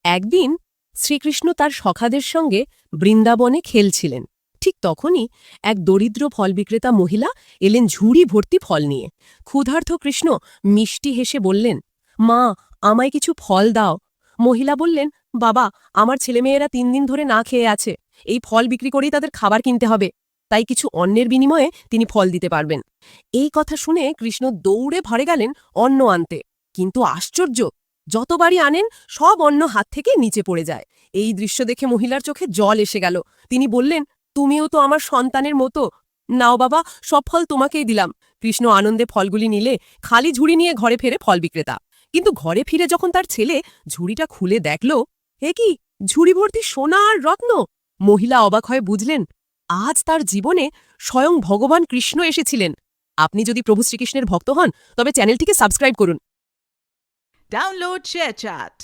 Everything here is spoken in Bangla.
একদিন শ্রীকৃষ্ণ তার সখাদের সঙ্গে বৃন্দাবনে খেলছিলেন। ঠিক তখনই এক দরিদ্র ফল বিক্রেতা মহিলা এলেন ঝুড়ি ভর্তি ফল নিয়ে। ক্ষুধার্ত কৃষ্ণ মিষ্টি হেসে বললেন, মা, আমায় কিছু ফল দাও। মহিলা বললেন, বাবা, আমার ছেলেমেয়েরা 3 দিন ধরে না খেয়ে আছে, এই ফল বিক্রি করেই তাদের খাবার কিনতে হবে, তাই কিছু অন্নের বিনিময়ে তিনি ফল দিতে পারবেন। এই কথা শুনে কৃষ্ণ দৌড়ে ঘরে গেলেন অন্ন আনতে। কিন্তু আশ্চর্য, যতবারই আনেন সব অন্ন হাত থেকে নিচে পড়ে যায়। এই দৃশ্য দেখে মহিলার চোখে জল এসে গেল। তিনি বললেন, তুমিও তো আমার সন্তানের মতো, নাও বাবা, সব ফল তোমাকেই দিলাম। কৃষ্ণ আনন্দে ফলগুলি নিলে খালি ঝুড়ি নিয়ে ঘরে ফেরে ফল বিক্রেতা। কিন্তু ঘরে ফিরে যখন তার ছেলে ঝুড়িটা খুলে দেখল, এ কি, ঝুড়ি ভর্তি সোনা আর রত্ন! মহিলা অবাক হয়ে বুঝলেন, আজ তার জীবনে স্বয়ং ভগবান কৃষ্ণ এসেছিলেন। আপনি যদি প্রভু শ্রীকৃষ্ণের ভক্ত হন তবে চ্যানেলটিকে সাবস্ক্রাইব করুন। Download ShareChat.